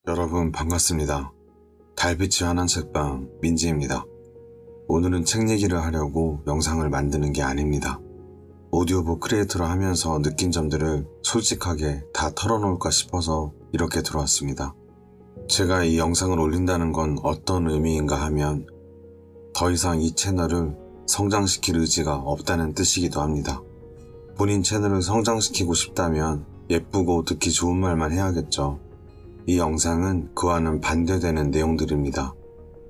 여러분 반갑습니다. 달빛이 환한 책방 민지입니다. 오늘은 책 얘기를 하려고 영상을 만드는 게 아닙니다. 오디오북 크리에이터를 하면서 느낀 점들을 솔직하게 다 털어놓을까 싶어서 이렇게 들어왔습니다. 제가 이 영상을 올린다는 건 어떤 의미인가 하면 더 이상 이 채널을 성장시킬 의지가 없다는 뜻이기도 합니다. 본인 채널을 성장시키고 싶다면 예쁘고 듣기 좋은 말만 해야겠죠. 이 영상은 그와는 반대되는 내용들입니다.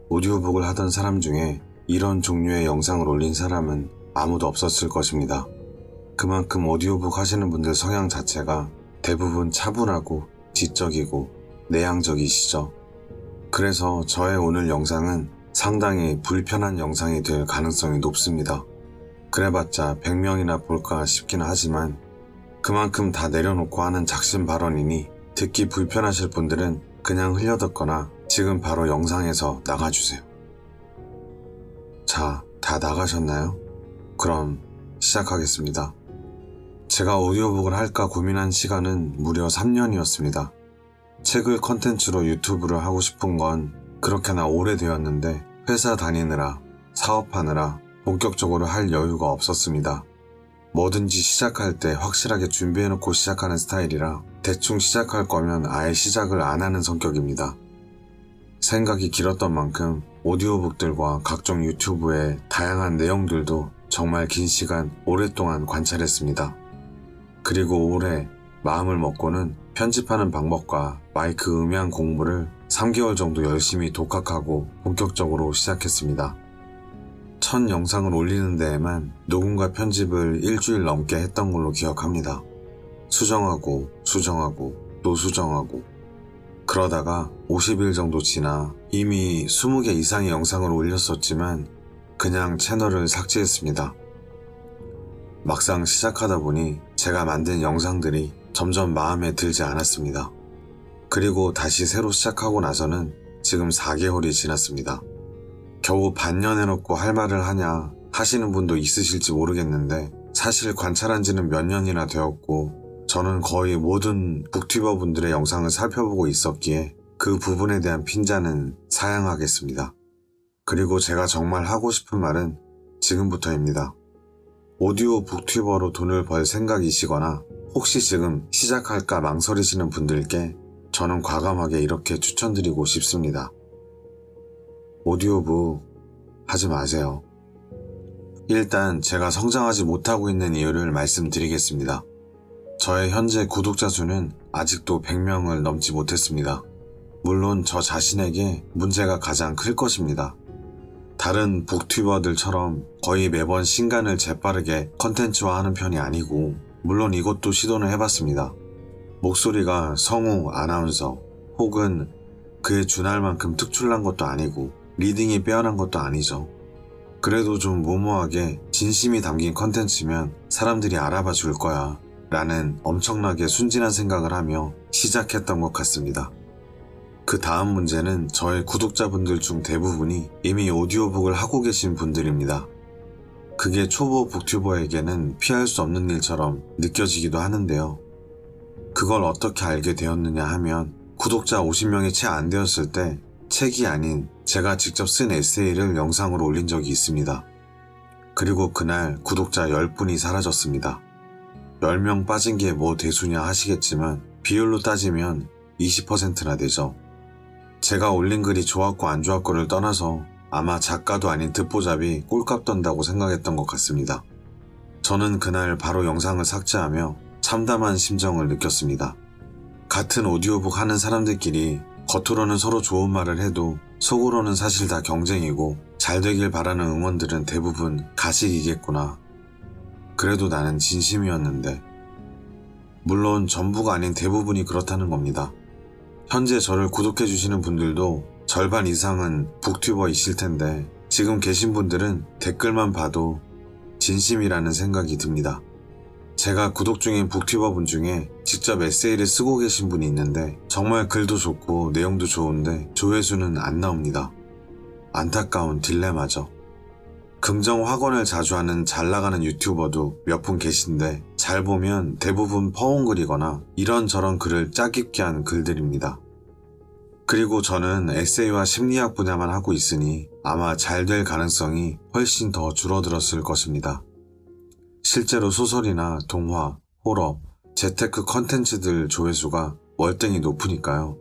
오디오북을 하던 사람 중에 이런 종류의 영상을 올린 사람은 아무도 없었을 것입니다. 그만큼 오디오북 하시는 분들 성향 자체가 대부분 차분하고 지적이고 내향적이시죠. 그래서 저의 오늘 영상은 상당히 불편한 영상이 될 가능성이 높습니다. 그래봤자 100명이나 볼까 싶긴 하지만 그만큼 다 내려놓고 하는 작심 발언이니 듣기 불편하실 분들은 그냥 흘려듣거나 지금 바로 영상에서 나가주세요. 자, 다 나가셨나요? 그럼 시작하겠습니다. 제가 오디오북을 할까 고민한 시간은 무려 3년이었습니다. 책을 컨텐츠로 유튜브를 하고 싶은 건 그렇게나 오래되었는데 회사 다니느라 사업하느라 본격적으로 할 여유가 없었습니다. 뭐든지 시작할 때 확실하게 준비해놓고 시작하는 스타일이라 대충 시작할 거면 아예 시작을 안 하는 성격입니다. 생각이 길었던 만큼 오디오북들과 각종 유튜브의 다양한 내용들도 정말 긴 시간 오랫동안 관찰했습니다. 그리고 올해 마음을 먹고는 편집하는 방법과 마이크 음향 공부를 3개월 정도 열심히 독학하고 본격적으로 시작했습니다. 첫 영상을 올리는 데에만 녹음과 편집을 일주일 넘게 했던 걸로 기억합니다. 수정하고 또 수정하고 그러다가 50일 정도 지나 이미 20개 이상의 영상을 올렸었지만 그냥 채널을 삭제했습니다. 막상 시작하다 보니 제가 만든 영상들이 점점 마음에 들지 않았습니다. 그리고 다시 새로 시작하고 나서는 지금 4개월이 지났습니다. 겨우 반년 해놓고 할 말을 하냐 하시는 분도 있으실지 모르겠는데 사실 관찰한 지는 몇 년이나 되었고 저는 거의 모든 북튜버 분들의 영상을 살펴보고 있었기에 그 부분에 대한 핀잔은 사양하겠습니다. 그리고 제가 정말 하고 싶은 말은 지금부터입니다. 오디오 북튜버로 돈을 벌 생각이시거나 혹시 지금 시작할까 망설이시는 분들께 저는 과감하게 이렇게 추천드리고 싶습니다. 오디오북 하지 마세요. 일단 제가 성장하지 못하고 있는 이유를 말씀드리겠습니다. 저의 현재 구독자 수는 아직도 100명을 넘지 못했습니다. 물론 저 자신에게 문제가 가장 클 것입니다. 다른 북튜버들처럼 거의 매번 신간을 재빠르게 컨텐츠화하는 편이 아니고 물론 이것도 시도는 해봤습니다. 목소리가 성우 아나운서 혹은 그에 준할 만큼 특출난 것도 아니고 리딩이 빼어난 것도 아니죠. 그래도 좀 무모하게 진심이 담긴 컨텐츠면 사람들이 알아봐 줄 거야 라는 엄청나게 순진한 생각을 하며 시작했던 것 같습니다. 그 다음 문제는 저의 구독자분들 중 대부분이 이미 오디오북을 하고 계신 분들입니다. 그게 초보 북튜버에게는 피할 수 없는 일처럼 느껴지기도 하는데요. 그걸 어떻게 알게 되었느냐 하면 구독자 50명이 채 안 되었을 때 책이 아닌 제가 직접 쓴 에세이를 영상으로 올린 적이 있습니다. 그리고 그날 구독자 10분이 사라졌습니다. 10명 빠진 게 뭐 대수냐 하시겠지만 비율로 따지면 20%나 되죠. 제가 올린 글이 좋았고 안 좋았고를 떠나서 아마 작가도 아닌 듣보잡이 꼴값 떤다고 생각했던 것 같습니다. 저는 그날 바로 영상을 삭제하며 참담한 심정을 느꼈습니다. 같은 오디오북 하는 사람들끼리 겉으로는 서로 좋은 말을 해도 속으로는 사실 다 경쟁이고 잘 되길 바라는 응원들은 대부분 가식이겠구나. 그래도 나는 진심이었는데. 물론 전부가 아닌 대부분이 그렇다는 겁니다. 현재 저를 구독해주시는 분들도 절반 이상은 북튜버이실 텐데 지금 계신 분들은 댓글만 봐도 진심이라는 생각이 듭니다. 제가 구독 중인 북튜버 분 중에 직접 에세이를 쓰고 계신 분이 있는데 정말 글도 좋고 내용도 좋은데 조회수는 안 나옵니다. 안타까운 딜레마죠. 긍정 확언을 자주 하는 잘 나가는 유튜버도 몇 분 계신데 잘 보면 대부분 퍼온글이거나 이런저런 글을 짜깁기 한 글들입니다. 그리고 저는 에세이와 심리학 분야만 하고 있으니 아마 잘 될 가능성이 훨씬 더 줄어들었을 것입니다. 실제로 소설이나 동화, 호러, 재테크 컨텐츠들 조회수가 월등히 높으니까요.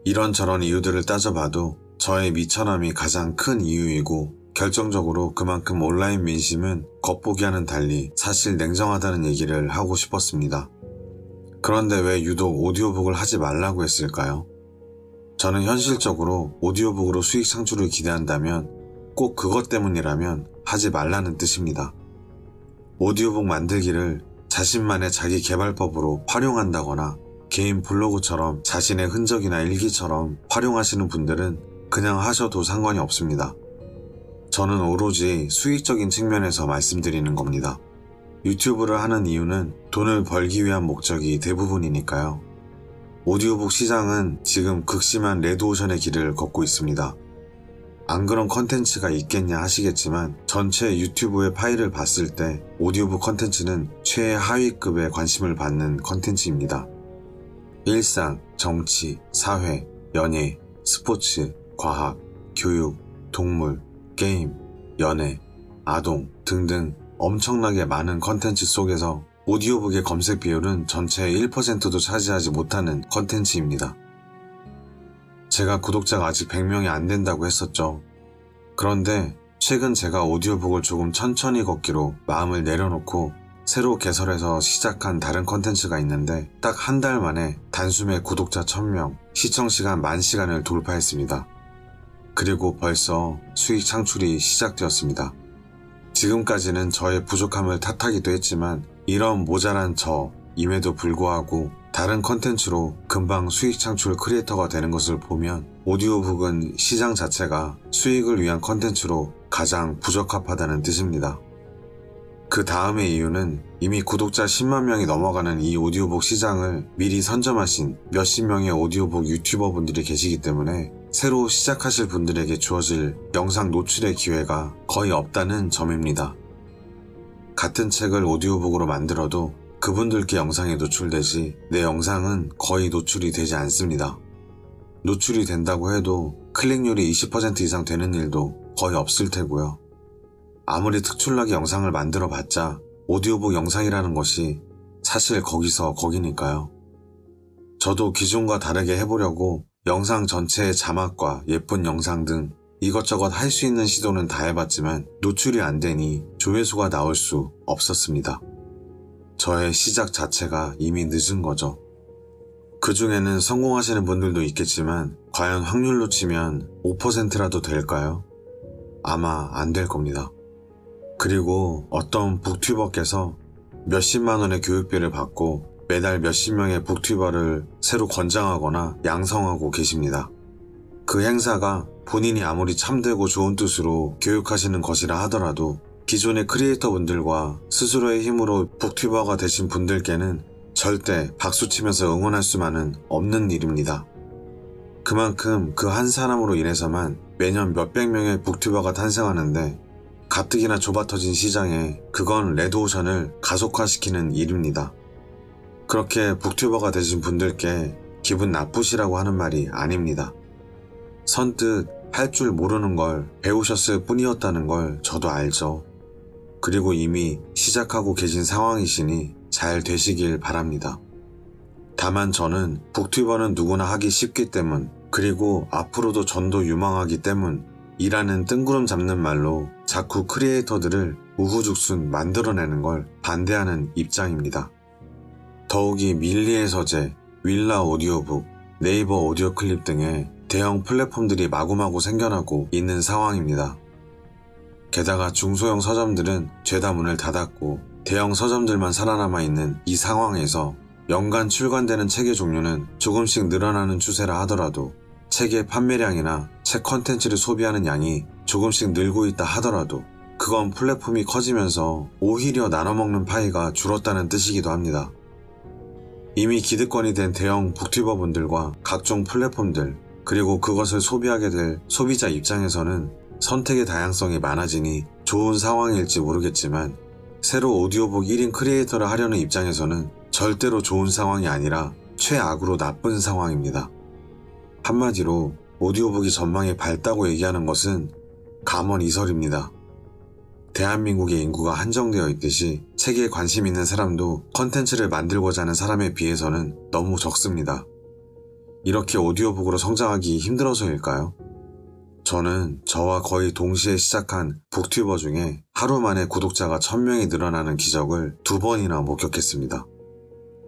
이런저런 이유들을 따져봐도 저의 미천함이 가장 큰 이유이고 결정적으로 그만큼 온라인 민심은 겉보기와는 달리 사실 냉정하다는 얘기를 하고 싶었습니다. 그런데 왜 유독 오디오북을 하지 말라고 했을까요? 저는 현실적으로 오디오북으로 수익 창출을 기대한다면 꼭 그것 때문이라면 하지 말라는 뜻입니다. 오디오북 만들기를 자신만의 자기 개발법으로 활용한다거나 개인 블로그처럼 자신의 흔적이나 일기처럼 활용하시는 분들은 그냥 하셔도 상관이 없습니다. 저는 오로지 수익적인 측면에서 말씀드리는 겁니다. 유튜브를 하는 이유는 돈을 벌기 위한 목적이 대부분이니까요. 오디오북 시장은 지금 극심한 레드오션의 길을 걷고 있습니다. 안 그런 컨텐츠가 있겠냐 하시겠지만 전체 유튜브의 파일을 봤을 때 오디오북 컨텐츠는 최하위급의 관심을 받는 컨텐츠입니다. 일상, 정치, 사회, 연예, 스포츠, 과학, 교육, 동물, 게임, 연애, 아동 등등 엄청나게 많은 컨텐츠 속에서 오디오북의 검색 비율은 전체의 1%도 차지하지 못하는 컨텐츠입니다. 제가 구독자가 아직 100명이 안 된다고 했었죠. 그런데 최근 제가 오디오북을 조금 천천히 걷기로 마음을 내려놓고 새로 개설해서 시작한 다른 컨텐츠가 있는데 딱 한 달 만에 단숨에 구독자 1000명, 시청시간 10,000시간을 돌파했습니다. 그리고 벌써 수익 창출이 시작되었습니다. 지금까지는 저의 부족함을 탓하기도 했지만 이런 모자란 저임에도 불구하고 다른 컨텐츠로 금방 수익 창출 크리에이터가 되는 것을 보면 오디오북은 시장 자체가 수익을 위한 컨텐츠로 가장 부적합하다는 뜻입니다. 그 다음의 이유는 이미 구독자 10만 명이 넘어가는 이 오디오북 시장을 미리 선점하신 몇십 명의 오디오북 유튜버 분들이 계시기 때문에 새로 시작하실 분들에게 주어질 영상 노출의 기회가 거의 없다는 점입니다. 같은 책을 오디오북으로 만들어도 그분들께 영상이 노출되지 내 영상은 거의 노출이 되지 않습니다. 노출이 된다고 해도 클릭률이 20% 이상 되는 일도 거의 없을 테고요. 아무리 특출나게 영상을 만들어 봤자 오디오북 영상이라는 것이 사실 거기서 거기니까요. 저도 기존과 다르게 해보려고 영상 전체의 자막과 예쁜 영상 등 이것저것 할 수 있는 시도는 다 해봤지만 노출이 안 되니 조회수가 나올 수 없었습니다. 저의 시작 자체가 이미 늦은 거죠. 그 중에는 성공하시는 분들도 있겠지만 과연 확률로 치면 5%라도 될까요? 아마 안 될 겁니다. 그리고 어떤 북튜버께서 몇십만 원의 교육비를 받고 매달 몇십 명의 북튜버를 새로 권장하거나 양성하고 계십니다. 그 행사가 본인이 아무리 참되고 좋은 뜻으로 교육하시는 것이라 하더라도 기존의 크리에이터 분들과 스스로의 힘으로 북튜버가 되신 분들께는 절대 박수치면서 응원할 수만은 없는 일입니다. 그만큼 그 한 사람으로 인해서만 매년 몇백 명의 북튜버가 탄생하는데 가뜩이나 좁아터진 시장에 그건 레드오션을 가속화시키는 일입니다. 그렇게 북튜버가 되신 분들께 기분 나쁘시라고 하는 말이 아닙니다. 선뜻 할 줄 모르는 걸 배우셨을 뿐이었다는 걸 저도 알죠. 그리고 이미 시작하고 계신 상황이시니 잘 되시길 바랍니다. 다만 저는 북튜버는 누구나 하기 쉽기 때문, 그리고 앞으로도 전도 유망하기 때문 이라는 뜬구름 잡는 말로 자꾸 크리에이터들을 우후죽순 만들어내는 걸 반대하는 입장입니다. 더욱이 밀리의 서재, 윌라 오디오북, 네이버 오디오 클립 등의 대형 플랫폼들이 마구마구 생겨나고 있는 상황입니다. 게다가 중소형 서점들은 죄다 문을 닫았고 대형 서점들만 살아남아 있는 이 상황에서 연간 출간되는 책의 종류는 조금씩 늘어나는 추세라 하더라도 책의 판매량이나 책 컨텐츠를 소비하는 양이 조금씩 늘고 있다 하더라도 그건 플랫폼이 커지면서 오히려 나눠먹는 파이가 줄었다는 뜻이기도 합니다. 이미 기득권이 된 대형 북튜버분들과 각종 플랫폼들, 그리고 그것을 소비하게 될 소비자 입장에서는 선택의 다양성이 많아지니 좋은 상황일지 모르겠지만 새로 오디오북 1인 크리에이터를 하려는 입장에서는 절대로 좋은 상황이 아니라 최악으로 나쁜 상황입니다. 한마디로 오디오북이 전망이 밝다고 얘기하는 것은 감언이설입니다. 대한민국의 인구가 한정되어 있듯이 책에 관심 있는 사람도 컨텐츠를 만들고자 하는 사람에 비해서는 너무 적습니다. 이렇게 오디오북으로 성장하기 힘들어서일까요? 저는 저와 거의 동시에 시작한 북튜버 중에 하루 만에 구독자가 1000명이 늘어나는 기적을 2번이나 목격했습니다.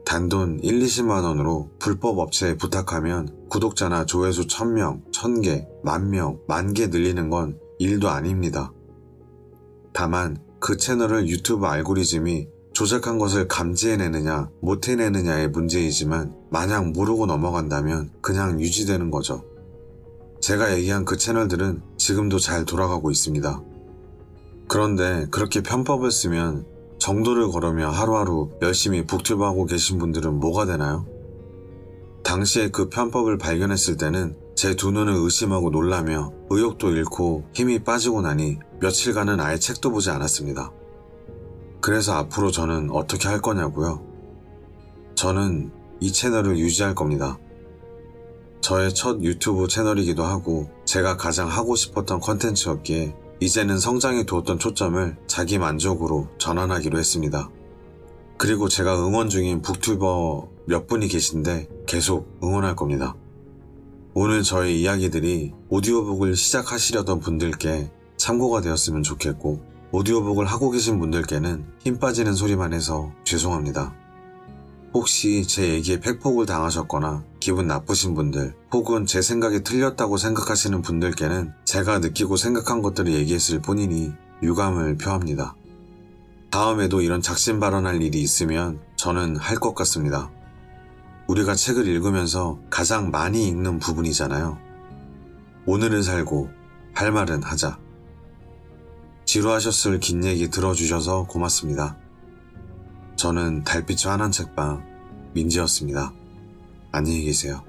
단돈 1, 20만 원으로 불법 업체에 부탁하면 구독자나 조회수 1000명, 1000개, 10,000명, 10,000개 늘리는 건 일도 아닙니다. 다만 그 채널을 유튜브 알고리즘이 조작한 것을 감지해내느냐 못해내느냐의 문제이지만 만약 모르고 넘어간다면 그냥 유지되는 거죠. 제가 얘기한 그 채널들은 지금도 잘 돌아가고 있습니다. 그런데 그렇게 편법을 쓰면 정도를 걸으며 하루하루 열심히 북튜브 하고 계신 분들은 뭐가 되나요? 당시에 그 편법을 발견했을 때는 제 두 눈을 의심하고 놀라며 의욕도 잃고 힘이 빠지고 나니 며칠간은 아예 책도 보지 않았습니다. 그래서 앞으로 저는 어떻게 할 거냐고요? 저는 이 채널을 유지할 겁니다. 저의 첫 유튜브 채널이기도 하고 제가 가장 하고 싶었던 컨텐츠였기에 이제는 성장에 두었던 초점을 자기 만족으로 전환하기로 했습니다. 그리고 제가 응원 중인 북튜버 몇 분이 계신데 계속 응원할 겁니다. 오늘 저의 이야기들이 오디오북을 시작하시려던 분들께 참고가 되었으면 좋겠고 오디오북을 하고 계신 분들께는 힘 빠지는 소리만 해서 죄송합니다. 혹시 제 얘기에 팩폭을 당하셨거나 기분 나쁘신 분들 혹은 제 생각이 틀렸다고 생각하시는 분들께는 제가 느끼고 생각한 것들을 얘기했을 뿐이니 유감을 표합니다. 다음에도 이런 작심 발언할 일이 있으면 저는 할 것 같습니다. 우리가 책을 읽으면서 가장 많이 읽는 부분이잖아요. 오늘을 살고 할 말은 하자. 지루하셨을 긴 얘기 들어주셔서 고맙습니다. 저는 달빛이 환한 책방 민지였습니다. 안녕히 계세요.